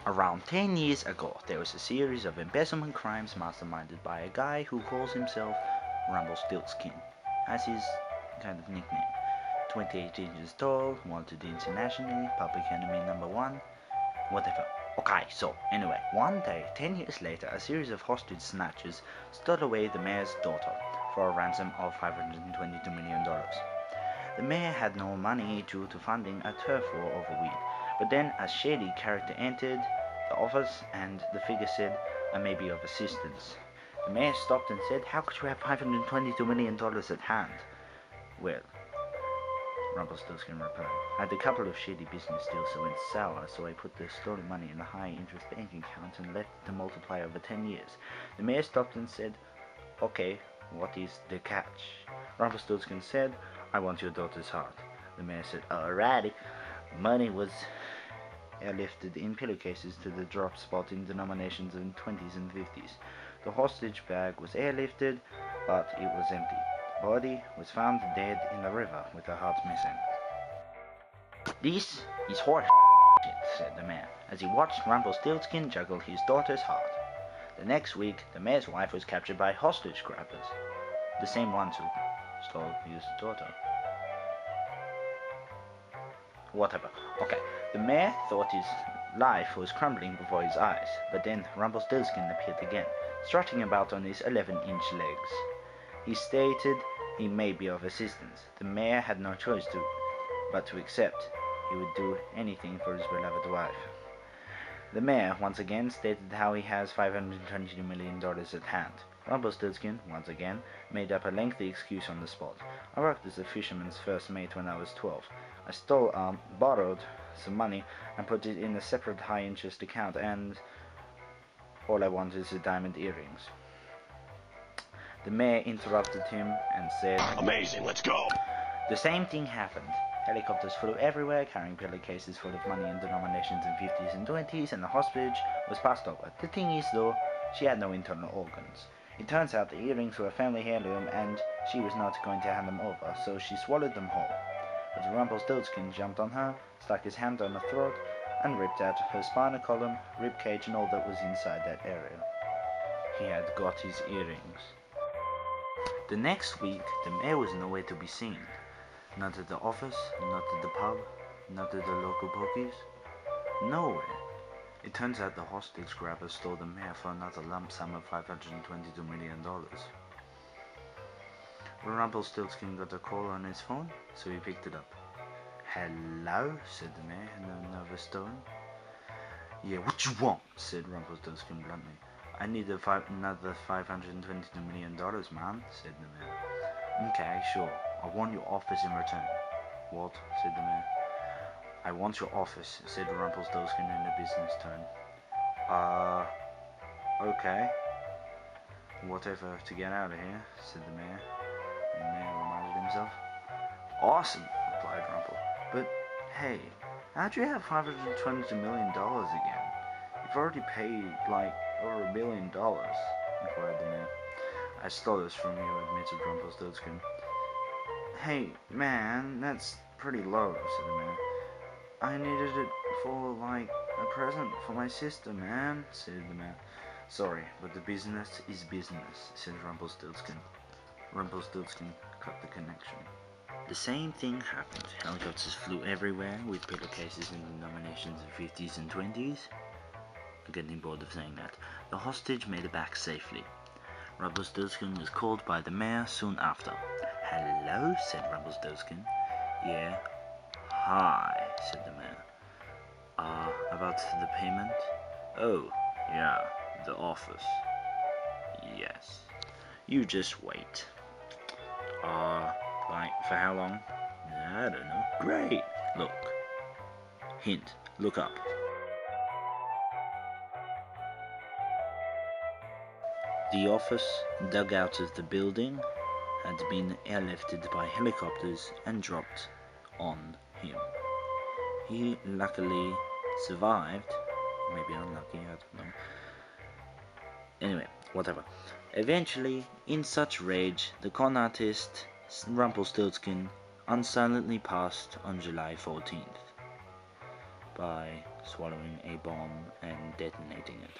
Around 10 years ago, there was a series of embezzlement crimes masterminded by a guy who calls himself Rumpelstiltzkin, as his kind of nickname. 28 inches tall, wanted internationally, public enemy number one, whatever. Okay, so anyway, one day, 10 years later, a series of hostage snatchers stole away the mayor's daughter for a ransom of $522 million. The mayor had no money due to funding a turf war over weed, but then a shady character entered the office and the figure said, I may be of assistance. The mayor stopped and said, how could you have $522 million at hand? Well, Rumpelstiltskin replied, I had a couple of shady business deals that went sour, so I put the stolen money in a high-interest bank account and let it multiply over 10 years. The mayor stopped and said, okay, what is the catch? Rumpelstiltskin said, I want your daughter's heart. The mayor said, alrighty. Money was airlifted in pillowcases to the drop spot in denominations in 20s and 50s. The hostage bag was airlifted, but it was empty. The body was found dead in the river with the heart missing. This is horse shit, said the mayor, as he watched Rumpelstiltskin juggle his daughter's heart. The next week, the mayor's wife was captured by hostage grabbers, the same ones who stole his daughter. Whatever. Okay, the mayor thought his life was crumbling before his eyes, but then Rumpelstiltskin appeared again, strutting about on his 11-inch legs. He stated he may be of assistance. The mayor had no choice but to accept. He would do anything for his beloved wife. The mayor once again stated how he has $522 million at hand. Rumpelstiltskin, once again, made up a lengthy excuse on the spot. I worked as a fisherman's first mate when I was 12. I borrowed some money and put it in a separate high-interest account, and all I want is the diamond earrings. The mayor interrupted him and said, amazing, let's go! The same thing happened. Helicopters flew everywhere, carrying pillowcases full of money in denominations in 50s and 20s, and the hostage was passed over. The thing is, though, she had no internal organs. It turns out the earrings were a family heirloom, and she was not going to hand them over, so she swallowed them whole. But Rumpelstiltskin jumped on her, stuck his hand on her throat, and ripped out her spinal column, ribcage, and all that was inside that area. He had got his earrings. The next week, the mayor was nowhere to be seen. Not at the office, not at the pub, not at the local pokies. Nowhere. It turns out the hostage grabbers stole the mayor for another lump sum of $522 million. Rumpelstiltskin got a call on his phone, so he picked it up. Hello, said the mayor in a nervous tone. Yeah, what you want? Said Rumpelstiltskin bluntly. I need another $522 million, man, said the mayor. Okay, sure. I want your office in return. What? Said the mayor. I want your office, said Rumpelstiltskin in a business tone. Okay. Whatever to get out of here, said the mayor. The mayor reminded himself. Awesome, replied Rumpel. But, hey, how'd you have $522 million again? You've already paid, like, over $1 billion, inquired the mayor. I stole this from you, admitted Rumpelstiltskin. Hey, man, that's pretty low, said the mayor. I needed it for, like, a present for my sister, man, said the mayor. Sorry, but the business is business, said Rumpelstiltskin. Rumpelstiltskin cut the connection. The same thing happened. Helicopters flew everywhere, with pillowcases in denominations of 50s and 20s. I'm getting bored of saying that. The hostage made it back safely. Rumpelstiltskin was called by the mayor soon after. Hello, said Rumpelstiltskin. Yeah. Hi, said the mayor. About the payment? Oh, yeah, the office. Yes. You just wait. Like, for how long? I don't know. Great! Look. Hint. Look up. The office, dug out of the building, had been airlifted by helicopters and dropped on him. He luckily survived. Maybe unlucky, I don't know. Anyway, whatever. Eventually, in such rage, the con artist Rumpelstiltskin unsilently passed on July 14th by swallowing a bomb and detonating it.